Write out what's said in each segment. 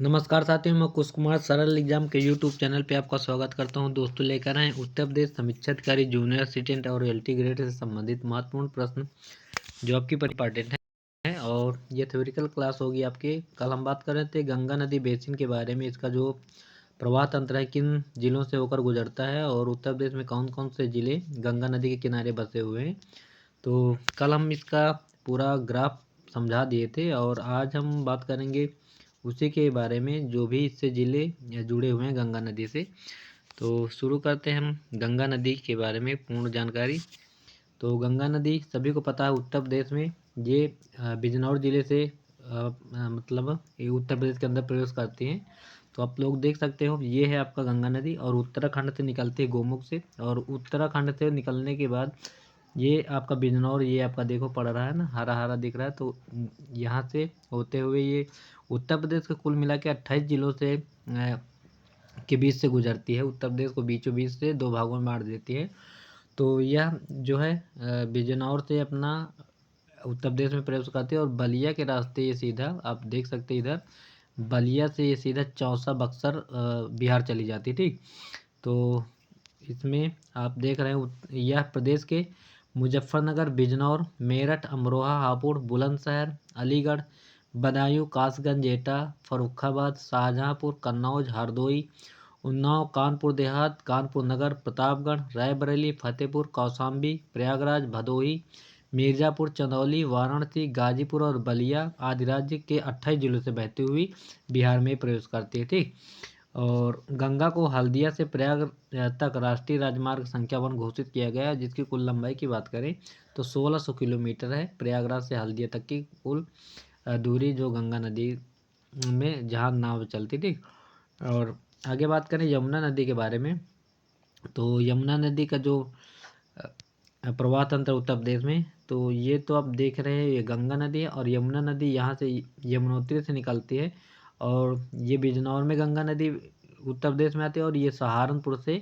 नमस्कार साथियों, मैं कुश कुमार सरल एग्जाम के यूट्यूब चैनल पे आपका स्वागत करता हूं। दोस्तों, लेकर आए उत्तर प्रदेश समीक्षा अधिकारी जूनियर असिस्टेंट और एलटी ग्रेड से संबंधित महत्वपूर्ण प्रश्न जो आपकी इंपॉर्टेंट है। और ये थ्योरिकल क्लास होगी आपकी। कल हम बात कर रहे थे गंगा नदी बेसिन के बारे में, इसका जो प्रवाह तंत्र है किन जिलों से होकर गुजरता है और उत्तर प्रदेश में कौन कौन से जिले गंगा नदी के किनारे बसे हुए हैं। तो कल हम इसका पूरा ग्राफ समझा दिए थे और आज हम बात करेंगे उसी के बारे में जो भी इससे जिले जुड़े हुए हैं गंगा नदी से। तो शुरू करते हैं हम गंगा नदी के बारे में पूर्ण जानकारी। तो गंगा नदी सभी को पता है उत्तर प्रदेश में ये बिजनौर जिले से मतलब ये उत्तर प्रदेश के अंदर प्रवेश करती हैं। तो आप लोग देख सकते हो ये है आपका गंगा नदी और उत्तराखंड से निकलती है गोमुख से। और उत्तराखंड से निकलने के बाद ये आपका बिजनौर, ये आपका देखो पड़ रहा है ना, हरा हरा दिख रहा है। तो यहाँ से होते हुए ये उत्तर प्रदेश के कुल मिला के 28 जिलों से के बीच से गुजरती है। उत्तर प्रदेश को बीचों बीच से दो भागों में बांट देती है। तो यह जो है बिजनौर से अपना उत्तर प्रदेश में प्रवेश करती है और बलिया के रास्ते ये सीधा आप देख सकते हैं इधर बलिया से ये सीधा चौसा बक्सर बिहार चली जाती है। ठीक, तो इसमें आप देख रहे हैं यह प्रदेश के मुजफ्फरनगर, बिजनौर, मेरठ, अमरोहा, हापुड़, बुलंदशहर, अलीगढ़, बदायूं, कासगंज, एटा, फर्रुखाबाद, शाहजहांपुर, कन्नौज, हरदोई, उन्नाव, कानपुर देहात, कानपुर नगर, प्रतापगढ़, रायबरेली, फतेहपुर, कौशाम्बी, प्रयागराज, भदोही, मिर्जापुर, चंदौली, वाराणसी, गाजीपुर और बलिया आदि राज्य के 28 जिलों से बहती हुई बिहार में प्रवेश करती है। ठीक, और गंगा को हल्दिया से प्रयाग तक राष्ट्रीय राजमार्ग संख्या 1 घोषित किया गया है, जिसकी कुल लंबाई की बात करें तो 1600 किलोमीटर है। प्रयागराज से हल्दिया तक की कुल दूरी जो गंगा नदी में जहाँ नाव चलती थी। और आगे बात करें यमुना नदी के बारे में, तो यमुना नदी का जो प्रवाह तंत्र उत्तर प्रदेश में, तो ये तो आप देख रहे हैं ये गंगा नदी है और यमुना नदी यहाँ से यमुनोत्री से निकलती है। और ये बिजनौर में गंगा नदी उत्तर प्रदेश में आती है और ये सहारनपुर से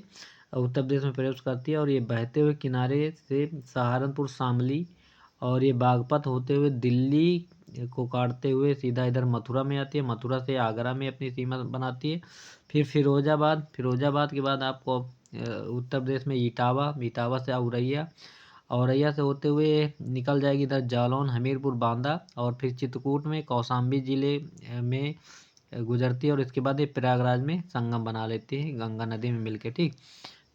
उत्तर प्रदेश में प्रवेश करती है। और ये बहते हुए किनारे से सहारनपुर, शामली और ये बागपत होते हुए दिल्ली को काटते हुए सीधा इधर मथुरा में आती है। मथुरा से आगरा में अपनी सीमा बनाती है। फिर फिरोजाबाद के बाद आपको उत्तर प्रदेश में इटावा से औरैया से होते हुए निकल जाएगी इधर जालौन, हमीरपुर, बांदा और फिर चित्रकूट में कौशाम्बी जिले में गुजरती है। और इसके बाद ये प्रयागराज में संगम बना लेती है गंगा नदी में मिलके। ठीक,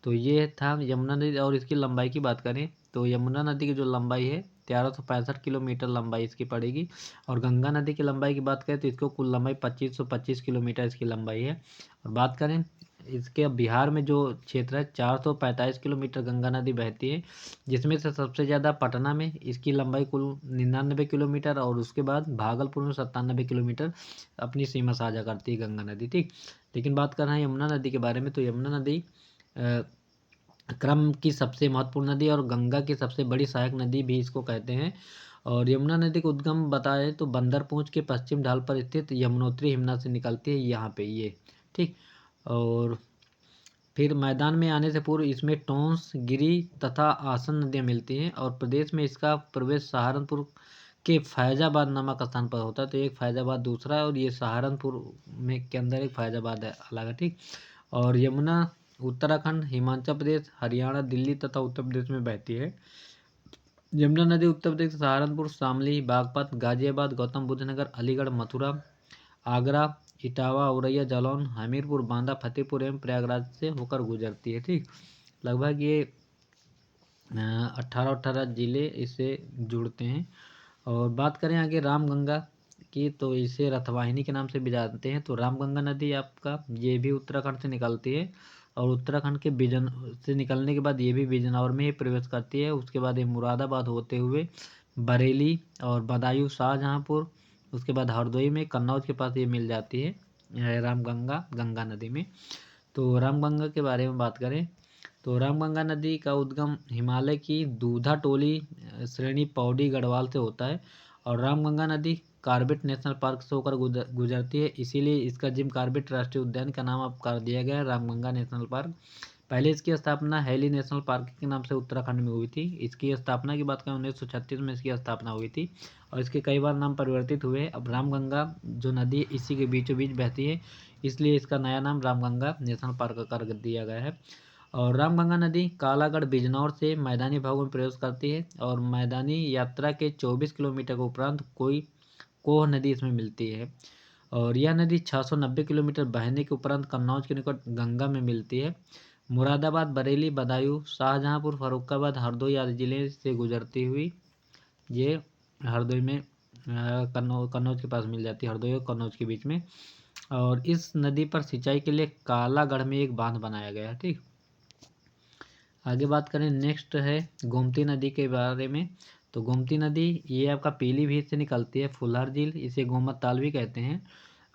तो ये था यमुना नदी। और इसकी लंबाई की बात करें तो यमुना नदी की जो लंबाई है 1365 किलोमीटर लंबाई इसकी पड़ेगी। और गंगा नदी की लंबाई की बात करें तो इसको कुल लंबाई 2525 किलोमीटर इसकी लंबाई है। और बात करें इसके बिहार में जो क्षेत्र है 445 किलोमीटर गंगा नदी बहती है, जिसमें से सबसे ज़्यादा पटना में इसकी लंबाई कुल 99 किलोमीटर और उसके बाद भागलपुर में 97 किलोमीटर अपनी सीमा साझा करती है गंगा नदी। ठीक, लेकिन बात कर रहे हैं यमुना नदी के बारे में, तो यमुना नदी क्रम की सबसे महत्वपूर्ण नदी और गंगा की सबसे बड़ी सहायक नदी भी इसको कहते हैं। और यमुना नदी का उद्गम बताए तो बंदरपूंछ के पश्चिम ढाल पर स्थित यमुनोत्री हिमनद से निकलती है यहाँ पे ये। ठीक, और फिर मैदान में आने से पूर्व इसमें टोंस, गिरी तथा आसन नदियाँ मिलती हैं। और प्रदेश में इसका प्रवेश सहारनपुर के फैजाबाद नामक स्थान पर होता है। तो एक फैजाबाद दूसरा है और ये सहारनपुर में के अंदर एक फैजाबाद है अलग है। ठीक, और यमुना उत्तराखंड, हिमाचल प्रदेश, हरियाणा, दिल्ली तथा उत्तर प्रदेश में बहती है। यमुना नदी उत्तर प्रदेश के सहारनपुर, शामली, बागपत, गाजियाबाद, गौतम बुद्ध नगर, अलीगढ़, मथुरा, आगरा, इटावा, औरैया, जालौन, हमीरपुर, बांदा, फतेहपुर एवं प्रयागराज से होकर गुजरती है। ठीक, लगभग ये 18 जिले इससे जुड़ते हैं। और बात करें आगे रामगंगा की, तो इसे रथवाहिनी के नाम से भी जानते हैं। तो रामगंगा नदी आपका ये भी उत्तराखंड से निकलती है और उत्तराखंड के बिजन से निकलने के बाद ये भी बिजनौर में ही प्रवेश करती है। उसके बाद ये मुरादाबाद होते हुए बरेली और बदायूं, शाहजहांपुर, उसके बाद हरदोई में कन्नौज के पास ये मिल जाती है रामगंगा गंगा नदी में। तो रामगंगा के बारे में बात करें तो रामगंगा नदी का उद्गम हिमालय की दूधा टोली श्रेणी पौड़ी गढ़वाल से होता है। और रामगंगा नदी कार्बेट नेशनल पार्क से होकर गुजरती है, इसीलिए इसका जिम कार्बेट राष्ट्रीय उद्यान का नाम अब कर दिया गया है रामगंगा नेशनल पार्क। पहले इसकी स्थापना हैली नेशनल पार्क के नाम से उत्तराखंड में हुई थी। इसकी स्थापना की बात करें 1936 में इसकी स्थापना हुई थी और इसके कई बार नाम परिवर्तित हुए। अब रामगंगा जो नदी इसी के बीचों बीच बहती है, इसलिए इसका नया नाम रामगंगा नेशनल पार्क कर दिया गया है। और रामगंगा नदी कालागढ़ बिजनौर से मैदानी भागों में प्रवेश करती है और मैदानी यात्रा के 24 किलोमीटर के उपरांत कोई कोह नदी इसमें मिलती है। और यह नदी 690 किलोमीटर बहने के उपरांत कन्नौज के निकट गंगा में मिलती है। मुरादाबाद, बरेली, बदायूं, शाहजहांपुर, फर्रुखाबाद, हरदोई आदि जिले से गुजरती हुई ये हरदोई में कन्नौज के पास मिल जाती है, हरदोई और कन्नौज के बीच में। और इस नदी पर सिंचाई के लिए कालागढ़ में एक बांध बनाया गया है। ठीक, आगे बात करें नेक्स्ट है गोमती नदी के बारे में। तो गोमती नदी ये आपका पीलीभीत से निकलती है, फुल्हार झील, इसे गोमत ताल भी कहते हैं।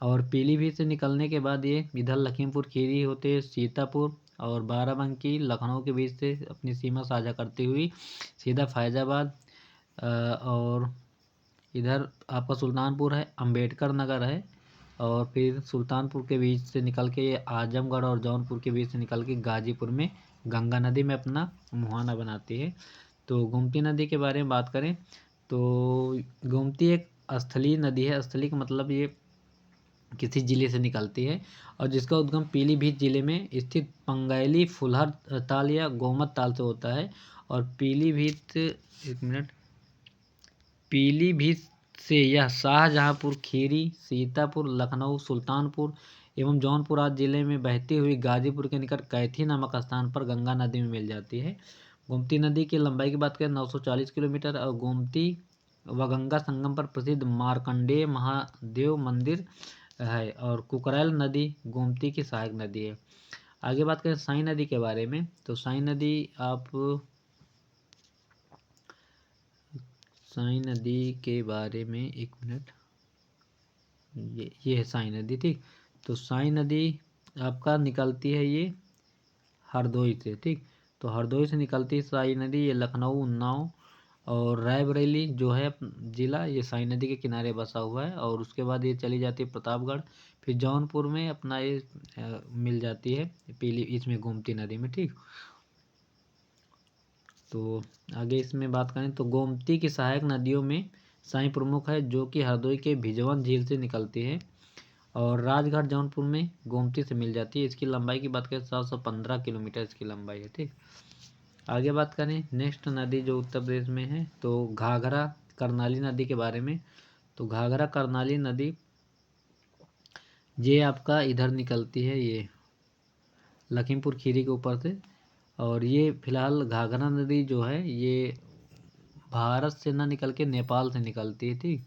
और पीलीभीत से निकलने के बाद ये इधर लखीमपुर खीरी होते सीतापुर और बाराबंकी लखनऊ के बीच से अपनी सीमा साझा करती हुई सीधा फैजाबाद और इधर आपका सुल्तानपुर है, अंबेडकर नगर है और फिर सुल्तानपुर के बीच से निकल के ये आजमगढ़ और जौनपुर के बीच से निकल के गाजीपुर में गंगा नदी में अपना मुहाना बनाती है। तो गोमती नदी के बारे में बात करें तो गोमती एक स्थलीय नदी है। स्थलीय का मतलब ये किसी जिले से निकलती है और जिसका उद्गम पीलीभीत जिले में स्थित पंगैली फुल्हर ताल या गोमत ताल से होता है। और पीलीभीत से यह शाहजहांपुर, खीरी, सीतापुर, लखनऊ, सुल्तानपुर एवं जौनपुर आदि जिले में बहती हुई गाजीपुर के निकट कैथी नामक स्थान पर गंगा नदी में मिल जाती है। गोमती नदी की लंबाई की बात करें 940 किलोमीटर और गोमती व गंगा संगम पर प्रसिद्ध मार्कंडेय महादेव मंदिर है। और कुकरैल नदी गोमती की सहायक नदी है। आगे बात करें साई नदी के बारे में। तो साई नदी के बारे में एक मिनट, ये है साई नदी। ठीक, तो साई नदी आपका निकलती है ये हरदोई से। ठीक, तो हरदोई से निकलती है साई नदी, ये लखनऊ, उन्नाव और रायबरेली जो है जिला ये साई नदी के किनारे बसा हुआ है। और उसके बाद ये चली जाती है प्रतापगढ़, फिर जौनपुर में अपना ये मिल जाती है पीली इसमें गोमती नदी में। ठीक, तो आगे इसमें बात करें तो गोमती की सहायक नदियों में साई प्रमुख है जो कि हरदोई के भिजवन झील से निकलती है और राजघाट जौनपुर में गोमती से मिल जाती है। इसकी लंबाई की बात करें 715 किलोमीटर इसकी लंबाई है। ठीक, आगे बात करें नेक्स्ट नदी जो उत्तर प्रदेश में है तो घाघरा करनाली नदी के बारे में। तो घाघरा करनाली नदी ये आपका इधर निकलती है ये लखीमपुर खीरी के ऊपर से। और ये फिलहाल घाघरा नदी जो है ये भारत से ना निकल के नेपाल से निकलती है। ठीक,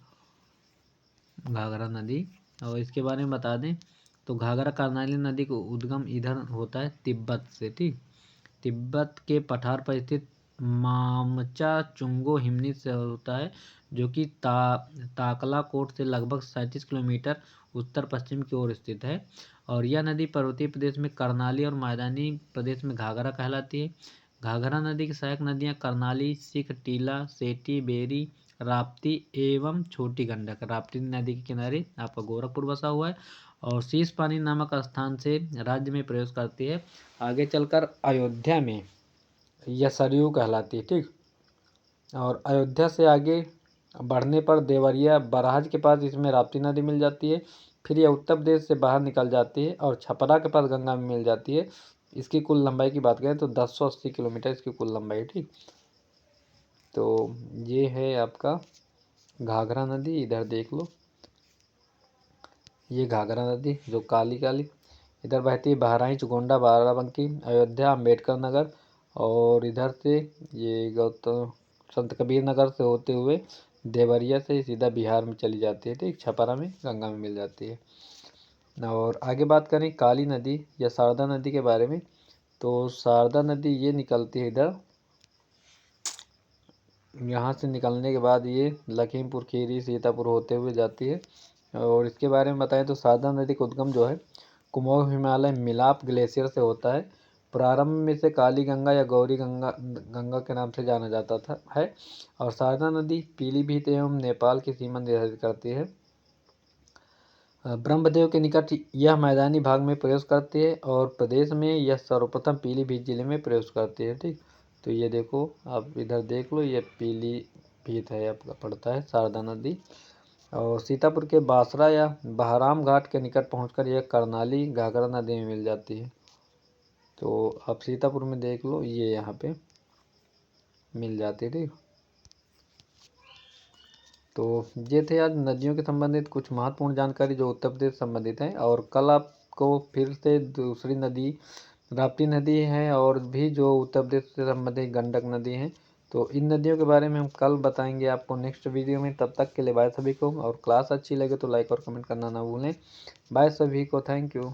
घाघरा नदी। और इसके बारे में बता दें तो घाघरा करनाली नदी को उद्गम इधर होता है तिब्बत से। ठीक, तिब्बत के पठार पर स्थित मामचा चुंगो हिमनी से होता है जो कि ताकला कोट से लगभग 37 किलोमीटर उत्तर पश्चिम की ओर स्थित है। और यह नदी पर्वतीय प्रदेश में करनाली और मैदानी प्रदेश में घाघरा कहलाती है। घाघरा नदी की सहायक नदियाँ करनाली, सिख, टीला, सेठी, बेरी, राप्ती एवं छोटी गंडक। राप्ती नदी के किनारे आपका गोरखपुर बसा हुआ है और शीश पानी नामक स्थान से राज्य में प्रवेश करती है। आगे चलकर अयोध्या में यह सरयू कहलाती है। ठीक, और अयोध्या से आगे बढ़ने पर देवरिया बरहाज के पास इसमें राप्ती नदी मिल जाती है। फिर यह उत्तर प्रदेश से बाहर निकल जाती है और छपरा के पास गंगा में मिल जाती है। इसकी कुल लंबाई की बात करें तो 1080 किलोमीटर इसकी कुल लंबाई है। ठीक, तो ये है आपका घाघरा नदी, इधर देख लो ये घाघरा नदी जो काली काली इधर बहती है बहराइच, गोंडा, बाराबंकी, अयोध्या, अम्बेडकर नगर और इधर से ये गौतम संत कबीर नगर से होते हुए देवरिया से सीधा बिहार में चली जाती है। ठीक, छपरा में गंगा में मिल जाती है। और आगे बात करें काली नदी या शारदा नदी के बारे में। तो शारदा नदी ये निकलती है इधर, यहाँ से निकलने के बाद ये लखीमपुर खीरी सीतापुर होते हुए जाती है। और इसके बारे में बताएं तो शारदा नदी का उद्गम जो है कुमाऊं हिमालय मिलाप ग्लेशियर से होता है। प्रारंभ में इसे काली गंगा या गौरी गंगा के नाम से जाना जाता है। और शारदा नदी पीलीभीत एवं नेपाल की सीमा निर्धारित करती है। ब्रह्मदेव के निकट यह मैदानी भाग में प्रवेश करती है और प्रदेश में यह सर्वप्रथम पीलीभीत जिले में प्रवेश करती है। ठीक, तो ये देखो आप इधर देख लो, ये पीलीभीत है आपका, पड़ता है शारदा नदी। और सीतापुर के बासरा या बहराम घाट के निकट पहुंचकर यह करनाली घाघरा नदी में मिल जाती है। तो आप सीतापुर में देख लो, ये यहाँ पे मिल जाती है। ठीक, तो ये थे आज नदियों के संबंधित कुछ महत्वपूर्ण जानकारी जो उत्तर प्रदेश संबंधित है। और कल आपको फिर से दूसरी नदी राप्ती नदी है और भी जो उत्तर प्रदेश से संबंधित गंडक नदी है, तो इन नदियों के बारे में हम कल बताएंगे आपको नेक्स्ट वीडियो में। तब तक के लिए बाय सभी को, और क्लास अच्छी लगे तो लाइक और कमेंट करना ना भूलें। बाय सभी को, थैंक यू।